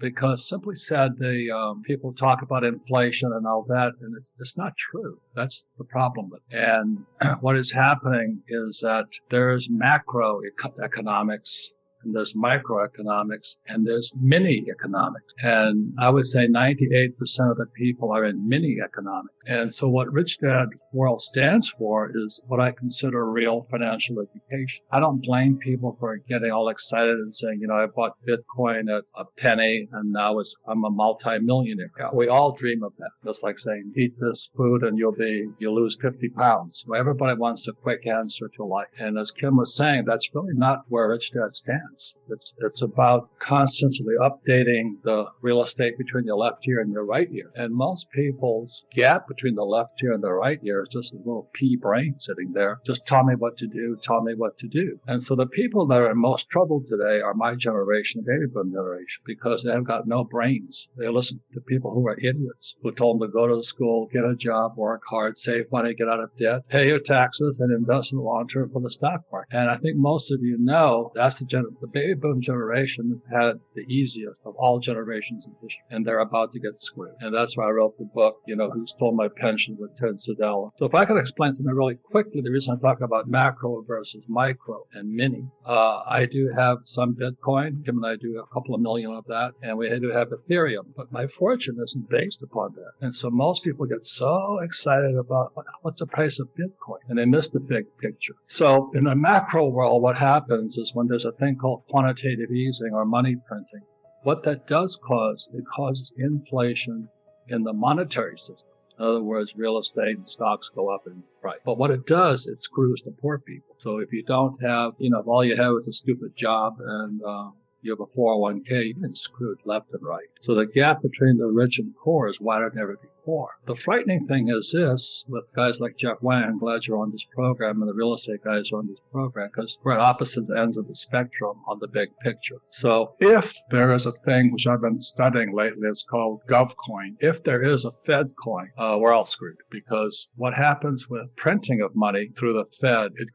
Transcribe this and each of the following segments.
because simply said, people talk about inflation and all that, and it's not true. That's the problem with it. And what is happening is that there's macroeconomics, and there's microeconomics, and there's mini economics. And I would say 98% of the people are in mini economics. And so what Rich Dad World stands for is what I consider real financial education. I don't blame people for getting all excited and saying, I bought Bitcoin at a penny and now I'm a multi-millionaire. We all dream of that. Just like saying, eat this food and you'll lose 50 pounds. So everybody wants a quick answer to life. And as Kim was saying, that's really not where Rich Dad stands. It's about constantly updating the real estate between your left ear and your right ear. And most people's gap between the left ear and the right ear is just a little pea brain sitting there. Just tell me what to do, tell me what to do. And so the people that are in most trouble today are my generation, the baby boom generation, because they have got no brains. They listen to people who are idiots, who told them to go to school, get a job, work hard, save money, get out of debt, pay your taxes, and invest in the long term for the stock market. And I think most of you know that's the baby boom generation had the easiest of all generations in history, and they're about to get screwed. And that's why I wrote the book, Who Stole My Pension with Ted Sedella. So if I could explain something really quickly, the reason I talk about macro versus micro and mini, I do have some Bitcoin, Kim and I do a couple of million of that, and we do have Ethereum, but my fortune isn't based upon that. And so most people get so excited about what's the price of Bitcoin, and they miss the big picture. So in the macro world, what happens is when there's a thing called quantitative easing or money printing, what that does it causes inflation in the monetary system. In other words, real estate and stocks go up in price. But what it does, it screws the poor people. So if you don't have, if all you have is a stupid job and you have a 401k, you've been screwed left and right. So the gap between the rich and poor is wider than ever before. The frightening thing is this, with guys like Jeff Wang, I'm glad you're on this program, and the real estate guys are on this program, because we're at opposite ends of the spectrum on the big picture. So if there is a thing which I've been studying lately, it's called GovCoin. If there is a Fed coin, we're all screwed, because what happens with printing of money through the Fed, it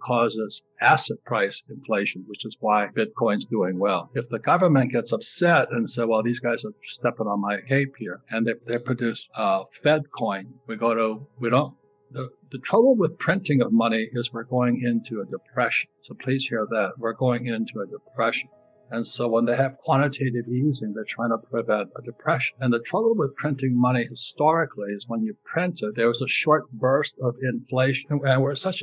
causes asset price inflation, which is why Bitcoin's doing well. If the government gets upset and say, well, these guys are stepping on my cape here, and they produce Fed coin, the trouble with printing of money is we're going into a depression. So please hear that. We're going into a depression. And so when they have quantitative easing, they're trying to prevent a depression. And the trouble with printing money historically is when you print it, there was a short burst of inflation. And we're in such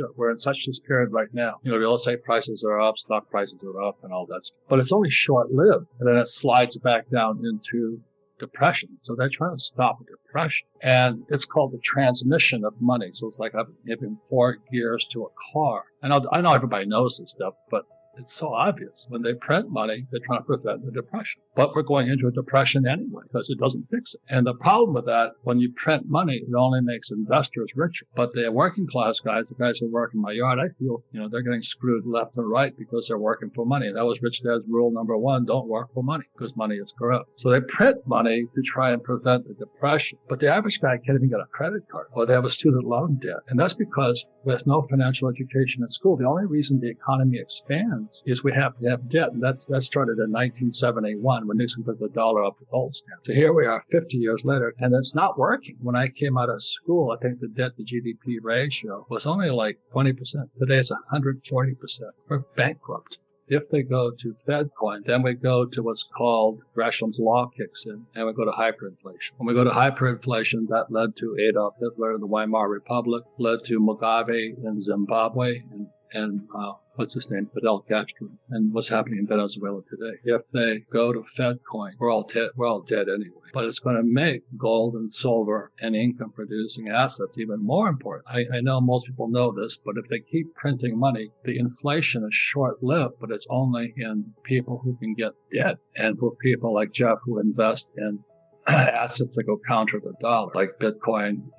this period right now. Real estate prices are up, stock prices are up, and all that stuff. But it's only short-lived. And then it slides back down into depression. So they're trying to stop a depression. And it's called the transmission of money. So it's like I'm giving 4 gears to a car. I know everybody knows this stuff, but it's so obvious. When they print money, they're trying to prevent the depression. But we're going into a depression anyway because it doesn't fix it. And the problem with that, when you print money, it only makes investors richer. But the working class guys, the guys who work in my yard, I feel, they're getting screwed left and right because they're working for money. That was Rich Dad's rule number 1, don't work for money because money is corrupt. So they print money to try and prevent the depression. But the average guy can't even get a credit card, or they have a student loan debt. And that's because there's no financial education at school. The only reason the economy expands is we have to have debt. And that started in 1971 when Nixon put the dollar up to gold standard. So here we are 50 years later, and it's not working. When I came out of school, I think the debt to GDP ratio was only like 20%. Today it's 140%. We're bankrupt. If they go to Fed coin, then we go to what's called Gresham's law kicks in, and we go to hyperinflation. When we go to hyperinflation, that led to Adolf Hitler in the Weimar Republic, led to Mugabe in Zimbabwe, and what's his name, Fidel Castro, and what's happening in Venezuela today. If they go to Fed coin, we're all dead anyway. But it's going to make gold and silver and income-producing assets even more important. I know most people know this, but if they keep printing money, the inflation is short-lived, but it's only in people who can get debt, and for people like Jeff who invest in assets that go counter the dollar, like Bitcoin,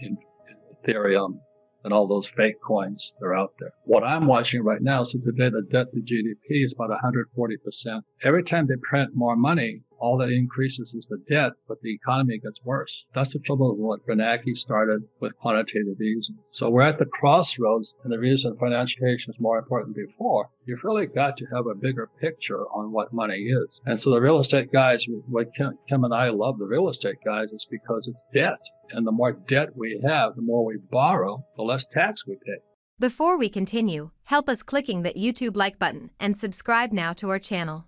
Ethereum, and all those fake coins that are out there. What I'm watching right now, so today the debt to GDP is about 140%. Every time they print more money, all that increases is the debt, but the economy gets worse. That's the trouble with what Bernanke started with quantitative easing. So we're at the crossroads, and the reason financial education is more important than before, you've really got to have a bigger picture on what money is. And so the real estate guys, what Kim and I love the real estate guys, is because it's debt. And the more debt we have, the more we borrow, the less tax we pay. Before we continue, help us clicking that YouTube like button and subscribe now to our channel.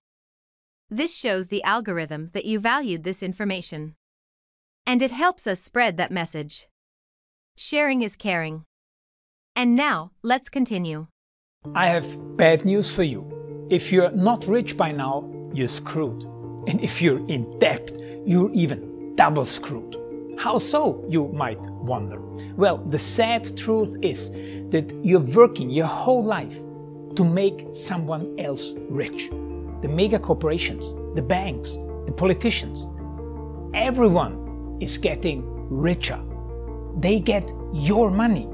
This shows the algorithm that you valued this information. And it helps us spread that message. Sharing is caring. And now, let's continue. I have bad news for you. If you're not rich by now, you're screwed. And if you're in debt, you're even double screwed. How so, you might wonder? Well, the sad truth is that you're working your whole life to make someone else rich. The mega corporations, the banks, the politicians, everyone is getting richer. They get your money.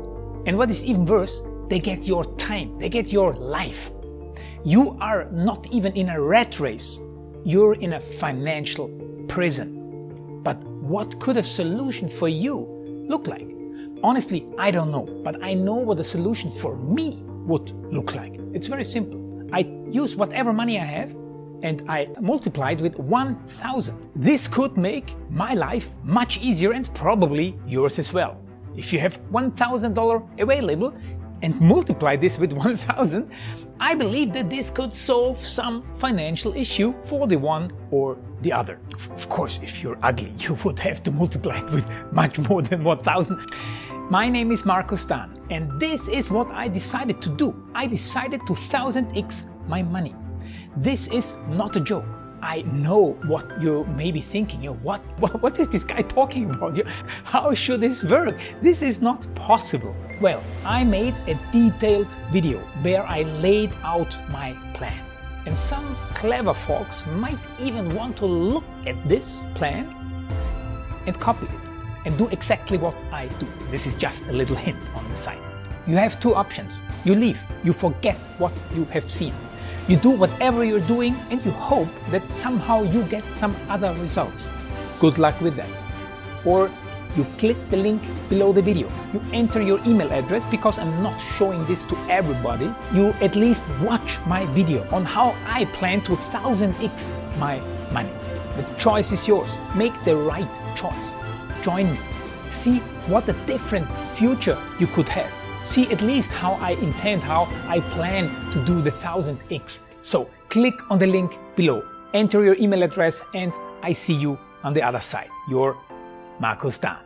And what is even worse, they get your time, they get your life. You are not even in a rat race, you're in a financial prison. But what could a solution for you look like? Honestly, I don't know, but I know what a solution for me would look like. It's very simple. I use whatever money I have and I multiply it with 1,000. This could make my life much easier and probably yours as well. If you have $1,000 available and multiply this with 1,000, I believe that this could solve some financial issue for the one or the other. Of course, if you're ugly, you would have to multiply it with much more than 1,000. My name is Markus Dan, and this is what I decided to do. I decided to 1000x my money. This is not a joke. I know what you may be thinking. What is this guy talking about? How should this work? This is not possible. Well, I made a detailed video where I laid out my plan. And some clever folks might even want to look at this plan and copy it and do exactly what I do. This is just a little hint on the side. You have two options. You leave, you forget what you have seen. You do whatever you're doing and you hope that somehow you get some other results. Good luck with that. Or you click the link below the video. You enter your email address because I'm not showing this to everybody. You at least watch my video on how I plan to 1000x my money. The choice is yours. Make the right choice. Join me. See what a different future you could have. See at least how I intend, how I plan to do the 1000x. So click on the link below, enter your email address, and I see you on the other side. Your Markus Dan.